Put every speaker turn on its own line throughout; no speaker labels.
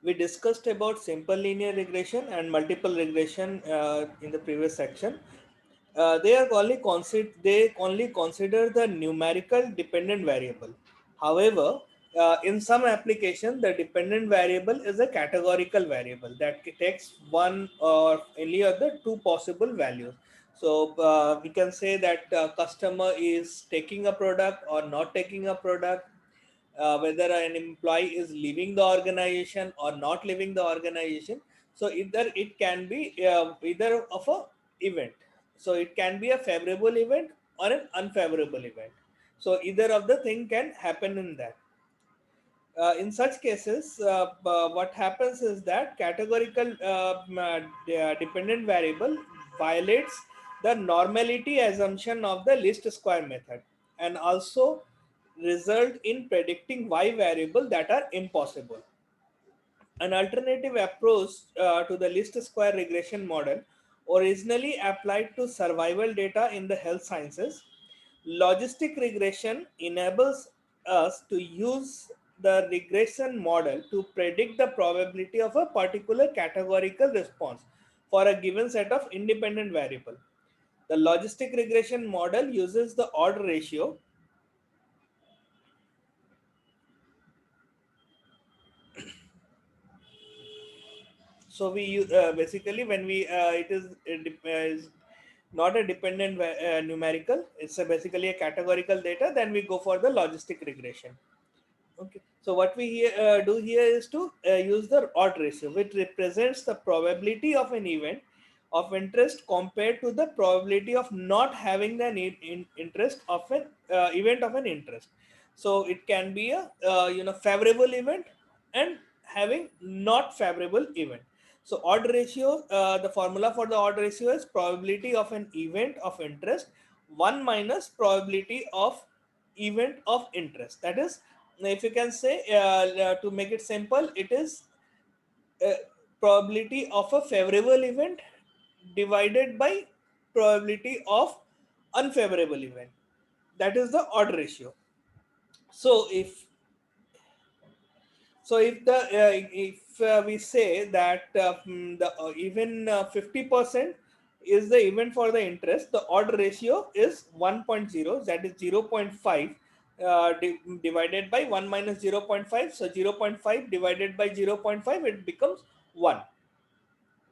We discussed about simple linear regression and multiple regression in the previous section. They only consider the numerical dependent variable. However, in some application, the dependent variable is a categorical variable that takes one or any of the two possible values. So we can say that customer is taking a product or not taking a product, whether an employee is leaving the organization or not leaving the organization. So either it can be either of a event. So it can be a favorable event or an unfavorable event. So either of the thing can happen in that. In such cases, what happens is that categorical dependent variable violates the normality assumption of the least square method, and also result in predicting y variable that are impossible. An alternative approach to the least square regression model, originally applied to survival data in the health sciences, logistic regression enables us to use the regression model to predict the probability of a particular categorical response for a given set of independent variable. The logistic regression model uses the odd ratio. So basically when we is not a dependent numerical, it's basically a categorical data, then we go for the logistic regression. Okay, so what we do here is to use the odd ratio, which represents the probability of an event of interest compared to the probability of not having the interest of an event of an interest. So it can be a favorable event and having not favorable event. So odd ratio, the formula for the odd ratio is probability of an event of interest 1 minus probability of event of interest. That is, if you can say, to make it simple, it is uh, probability of a favorable event divided by probability of unfavorable event. That is the odd ratio. So if we say that the even 50% is the event for the interest, the odd ratio is 1.0, that is 0.5 divided by 1 minus 0.5. So 0.5 divided by 0.5, it becomes 1.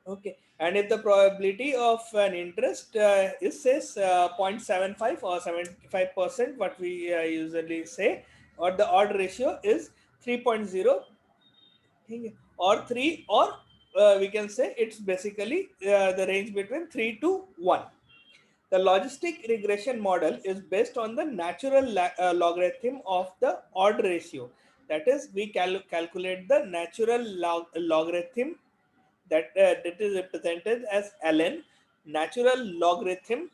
Okay, and if the probability of an interest is says 0.75 or 75%, what we usually say, or the odd ratio is 3.0, or 3, or we can say it's basically the range between 3 to 1. The logistic regression model is based on the natural logarithm of the odd ratio. That is, we calculate the natural logarithm that is represented as ln, natural logarithm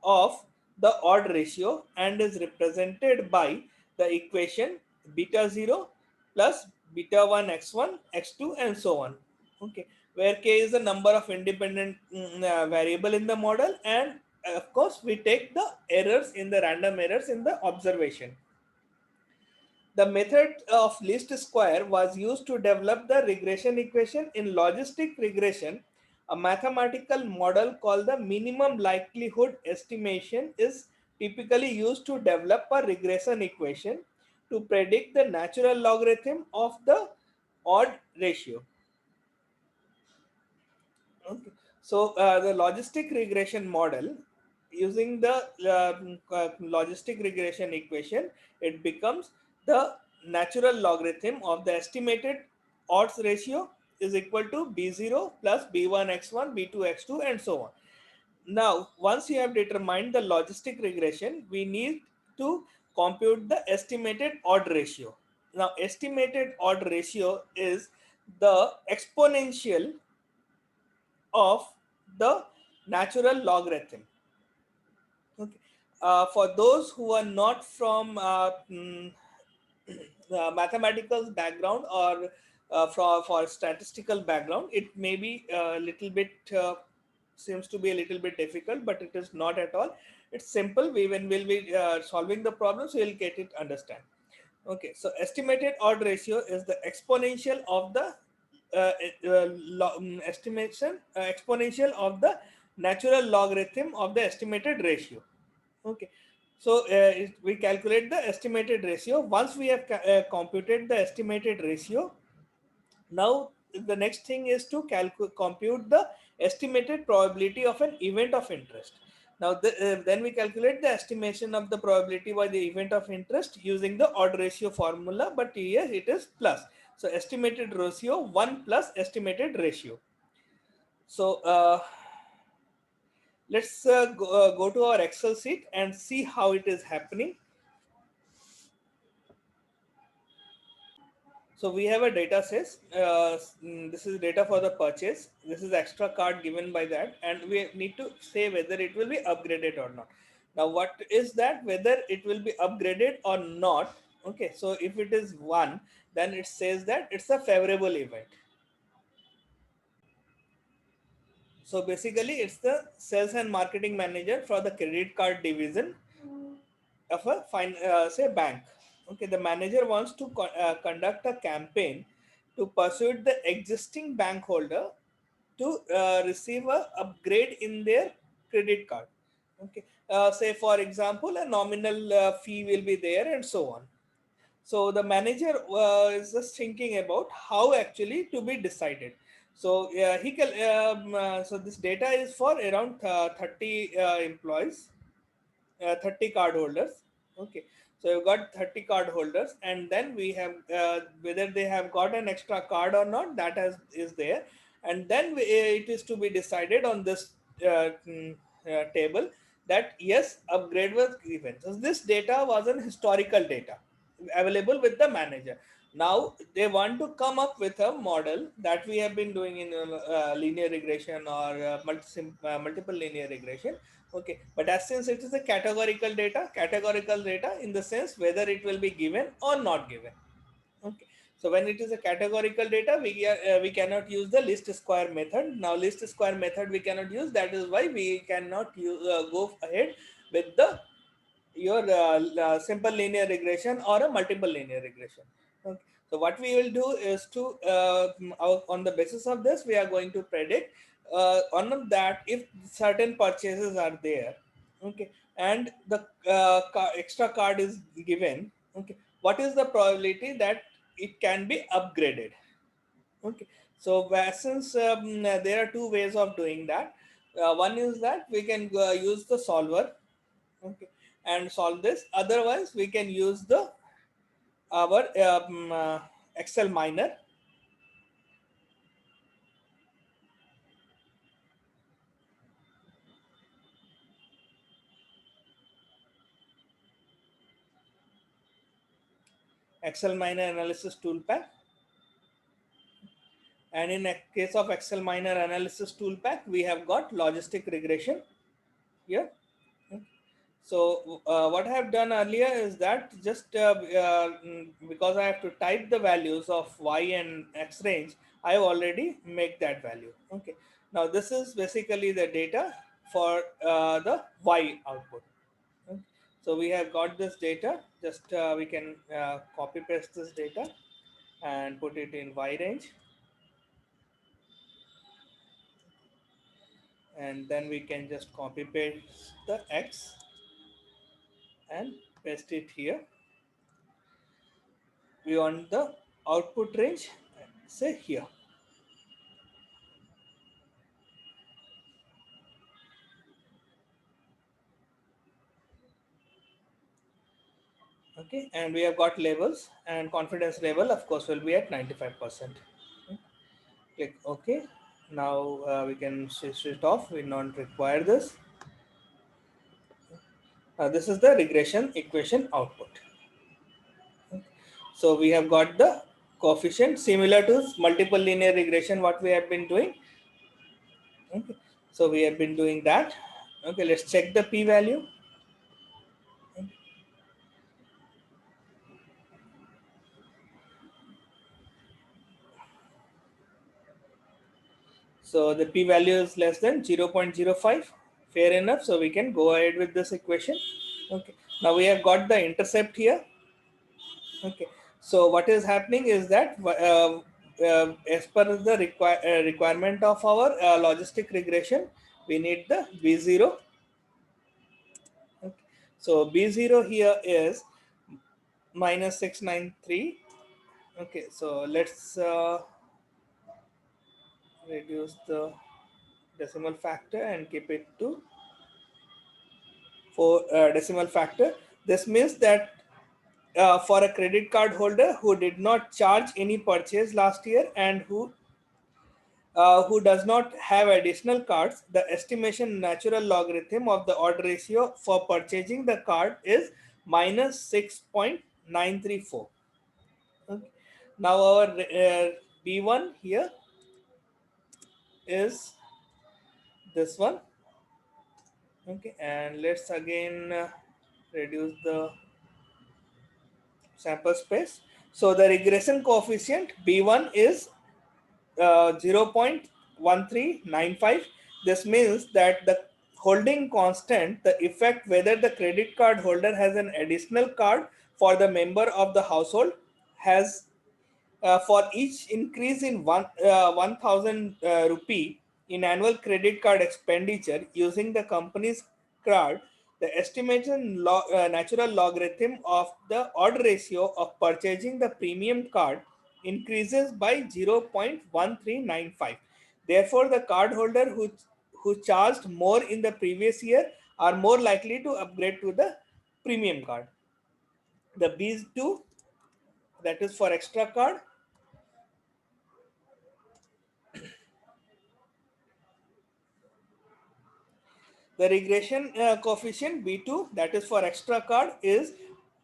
of the odd ratio, and is represented by the equation beta 0 plus beta 1 x1 x2 and so on. Okay, where k is the number of independent variable in the model, and of course we take the errors in the random errors in the observation. The method of least square was used to develop the regression equation. In logistic regression, a mathematical model called the minimum likelihood estimation is typically used to develop a regression equation to predict the natural logarithm of the odd ratio. Okay. So the logistic regression model, using the logistic regression equation, it becomes the natural logarithm of the estimated odds ratio is equal to b0 plus b1 x1 b2 x2 and so on. Now, once you have determined the logistic regression, we need to compute the estimated odd ratio. Now, estimated odd ratio is the exponential of the natural logarithm. Okay. For those who are not from mathematical background, or for statistical background, it may be a little bit seems to be a little bit difficult, but it is not at all. It's simple. When we'll be solving the problems, we'll get it understand. Okay, so estimated odd ratio is the exponential of the estimation exponential of the natural logarithm of the estimated ratio. Okay, so we calculate the estimated ratio. Once we have computed the estimated ratio, now the next thing is to compute the estimated probability of an event of interest. Now then we calculate the estimation of the probability by the event of interest using the odd ratio formula, but here it is plus. So estimated ratio 1 plus estimated ratio. So let's go to our Excel sheet and see how it is happening. So we have a data says this is data for the purchase. This is extra card given by that, and we need to say whether it will be upgraded or not. Now, what is that? Whether it will be upgraded or not. Okay, so if it is one, then it says that it's a favorable event. So basically, it's the sales and marketing manager for the credit card division of a say bank. Okay, the manager wants to conduct a campaign to persuade the existing bank holder to receive a upgrade in their credit card. Okay, say for example, a nominal fee will be there and so on. So the manager is just thinking about how actually to be decided. So he can. So this data is for around 30 employees, 30 card holders. Okay, so you've got 30 card holders, and then we have whether they have got an extra card or not, that is there, and then it is to be decided on this table that yes, upgrade was given. So this data was an historical data available with the manager. Now they want to come up with a model that we have been doing in linear regression or multiple linear regression. Okay, but as since it is a categorical data in the sense whether it will be given or not given. Okay, so when it is a categorical data, we cannot use the least square method. Now least square method we cannot use. That is why we cannot use, go ahead with the your simple linear regression or a multiple linear regression. Okay. So what we will do is to on the basis of this we are going to predict on that if certain purchases are there, okay, and the extra card is given, okay, what is the probability that it can be upgraded. Okay, so since there are two ways of doing that. One is that we can use the solver, okay, and solve this. Otherwise we can use the our Excel miner. Excel miner analysis toolpack. And in a case of Excel miner analysis toolpack, we have got logistic regression here. So what I have done earlier is that just because I have to type the values of y and x range, I have already make that value. Okay. Now this is basically the data for the y output. Okay. So we have got this data. Just we can copy paste this data and put it in y range. And then we can just copy paste the x and paste it here. We want the output range, say here. Okay, and we have got labels, and confidence level of course will be at 95%. Click OK. Now we can switch it off. We don't require this. This is the regression equation output. So we have got the coefficient similar to multiple linear regression what we have been doing. Okay, so we have been doing that. Okay, let's check the p-value. So the p-value is less than 0.05. Fair enough. So we can go ahead with this equation. Okay, now we have got the intercept here. Okay, so what is happening is that as per the requirement of our logistic regression, we need the B0. Okay. So B0 here is minus 693. Okay, so let's reduce the decimal factor and keep it to 4 decimal factor. This means that for a credit card holder who did not charge any purchase last year and who does not have additional cards, the estimation natural logarithm of the odd ratio for purchasing the card is minus 6.934. Okay. Now our B1 here is this one. Okay, and let's again reduce the sample space. So the regression coefficient B1 is 0.1395. This means that the holding constant, the effect whether the credit card holder has an additional card for the member of the household, has for each increase in 1000 rupee in annual credit card expenditure using the company's card, the estimated natural logarithm of the odd ratio of purchasing the premium card increases by 0.1395. Therefore, the card holder who charged more in the previous year are more likely to upgrade to the premium card. The B2, that is for extra card. The regression coefficient B2, that is for extra card, is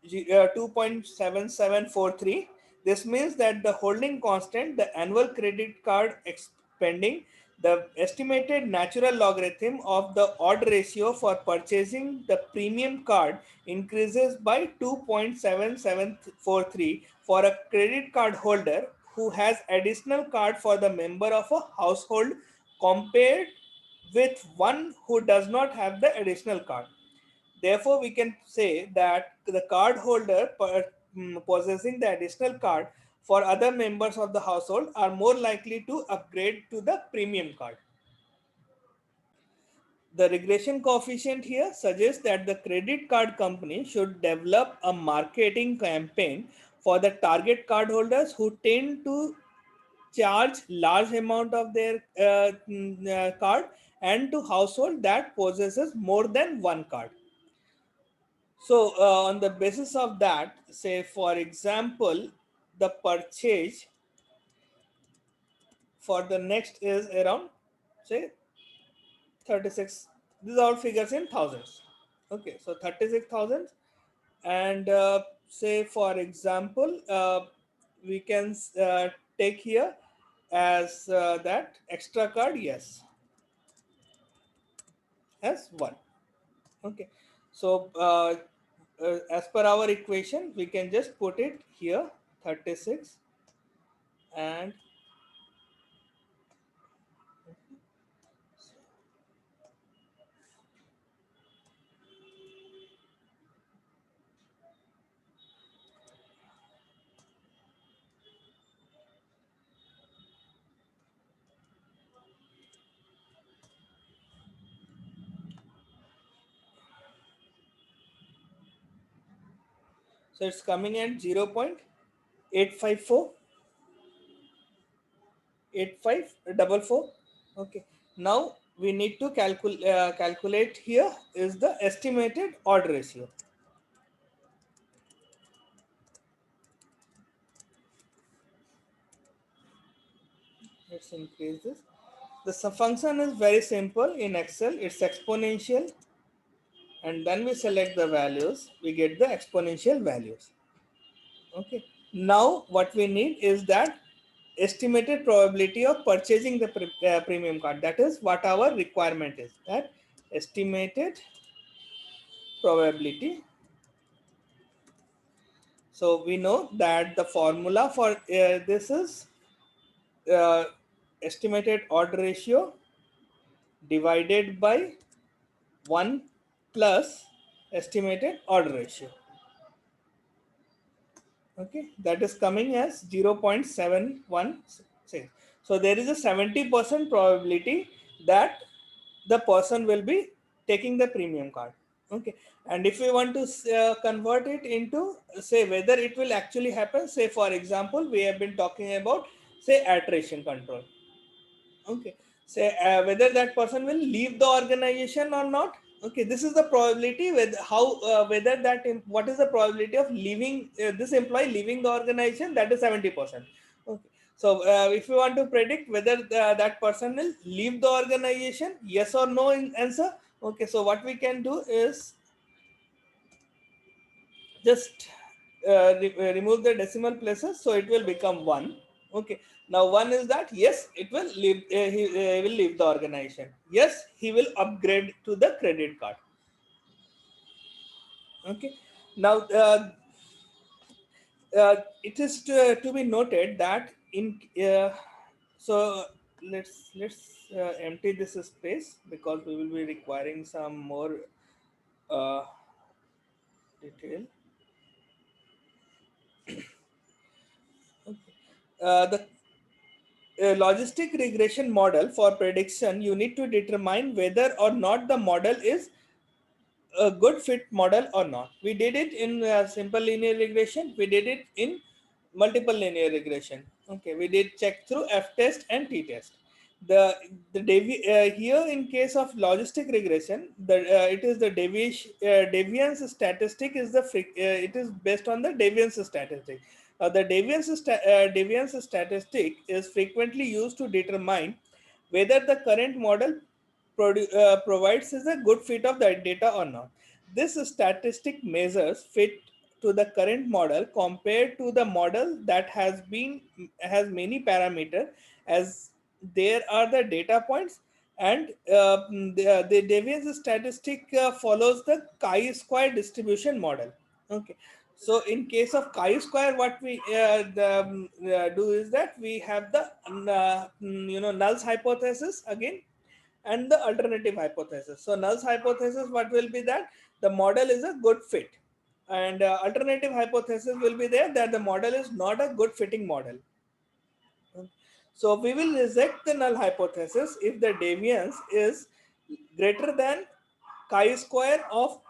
2.7743. This means that the holding constant, the annual credit card spending, the estimated natural logarithm of the odd ratio for purchasing the premium card increases by 2.7743 for a credit card holder who has additional card for the member of a household compared with one who does not have the additional card. Therefore, we can say that the card holder possessing the additional card for other members of the household are more likely to upgrade to the premium card. The regression coefficient here suggests that the credit card company should develop a marketing campaign for the target cardholders who tend to charge large amount of their card, and to household that possesses more than one card. So on the basis of that, say for example, the purchase for the next is around, say, 36. These are all figures in thousands. Okay, so 36,000, and say for example, we can take here as that extra card, yes, as one. Okay, so as per our equation, we can just put it here 36, and so it's coming at 0.854, 8544. Okay, now we need to calculate here is the estimated odd ratio. Let's increase this. The function is very simple in Excel. It's exponential, and then we select the values, we get the exponential values. Okay, now what we need is that estimated probability of purchasing the premium card. That is what our requirement is, that estimated probability. So we know that the formula for this is uh, estimated odd ratio divided by 1 plus estimated odd ratio. Okay, that is coming as 0.716. So there is a 70% probability that the person will be taking the premium card. Okay, and if we want to convert it into, say, whether it will actually happen, say for example we have been talking about, say, attrition control. Okay, say whether that person will leave the organization or not. Okay, this is the probability with how whether that what is the probability of leaving this employee leaving the organization, that is 70%. Okay, so if you want to predict whether that person will leave the organization, yes or no in answer. Okay, so what we can do is just remove the decimal places, so it will become 1. Okay, now 1 is that yes, it will leave, he will leave the organization. Yes, he will upgrade to the credit card. Okay, now it is to be noted that in so let's empty this space, because we will be requiring some more uh, detail. Okay. The logistic regression model for prediction, you need to determine whether or not the model is a good fit model or not. We did it in simple linear regression, we did it in multiple linear regression. Okay, we did check through F test and T test. Here in case of logistic regression, it is the deviance statistic is it is based on the deviance statistic. The deviance statistic is frequently used to determine whether the current model provides is a good fit of the data or not. This statistic measures fit to the current model compared to the model that has many parameters, as there are the data points, and the deviance statistic follows the chi-square distribution model. Okay, so in case of chi-square, what we do is that we have the nulls hypothesis again, and the alternative hypothesis. So null's hypothesis, what will be that the model is a good fit, and alternative hypothesis will be there that the model is not a good fitting model. So we will reject the null hypothesis if the deviance is greater than chi-square of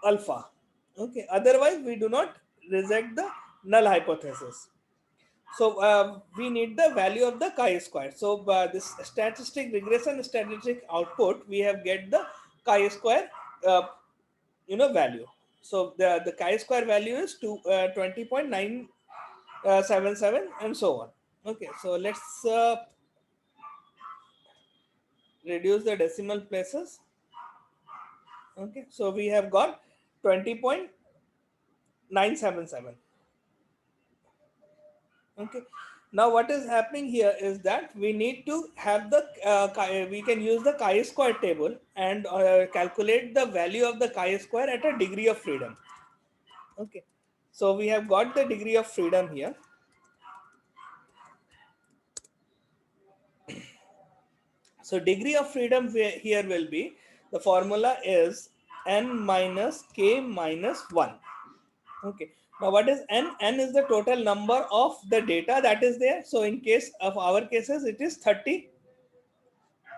alpha. Okay, otherwise we do not reject the null hypothesis. So we need the value of the chi-square. So this statistic regression statistic output, we have get the chi-square uh, value. So the chi-square value is 20.977 and so on. Okay, so let's reduce the decimal places. Okay, so we have got 20.977. Okay, now what is happening here is that we need to have the we can use the chi-square table and calculate the value of the chi-square at a degree of freedom. Okay, so we have got the degree of freedom here. So degree of freedom here will be, the formula is n minus k minus 1. Okay, now what is n? N is the total number of the data that is there. So in case of our cases, it is 30.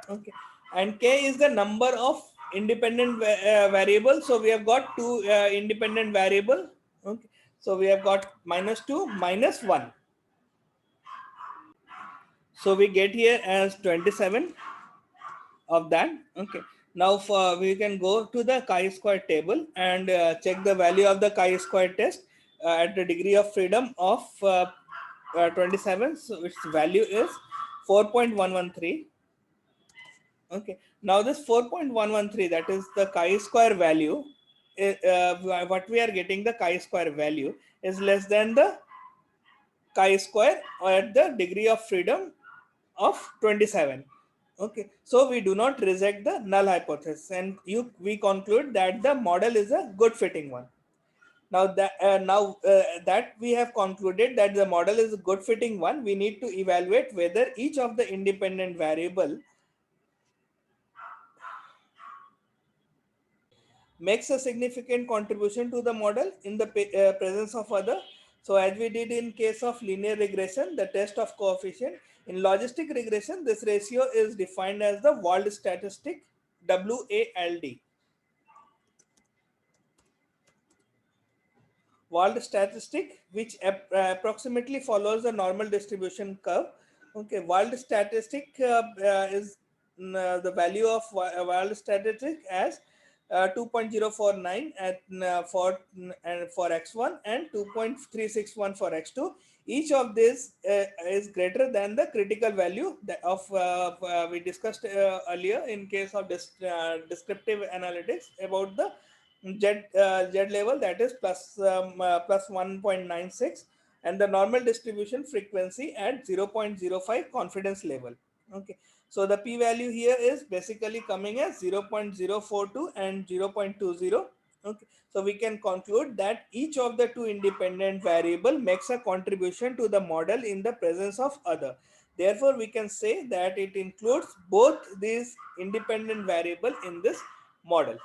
Okay, and k is the number of independent variables. So we have got two independent variable. Okay, so we have got -2 -1. So we get here as 27 of that. Okay, now for we can go to the chi-square table and check the value of the chi-square test at the degree of freedom of 27. So its value is 4.113. Okay, now this 4.113, that is the chi-square value, what we are getting, the chi-square value is less than the chi-square at the degree of freedom of 27. Okay, so we do not reject the null hypothesis, and we conclude that the model is a good fitting one. Now that we have concluded that the model is a good fitting one, we need to evaluate whether each of the independent variable makes a significant contribution to the model in the presence of other. So as we did in case of linear regression, the test of coefficient, in logistic regression, this ratio is defined as the Wald statistic, WALD. Wald statistic, which approximately follows the normal distribution curve. Okay, Wald statistic is the value of Wald statistic as 2.049 at for x1 and 2.361 for x2. Each of these is greater than the critical value of we discussed earlier in case of descriptive analytics about the Z level, that is plus 1.96, and the normal distribution frequency at 0.05 confidence level. Okay, so the p value here is basically coming as 0.042 and 0.20. Okay, so we can conclude that each of the two independent variable makes a contribution to the model in the presence of other. Therefore, we can say that it includes both these independent variable in this model.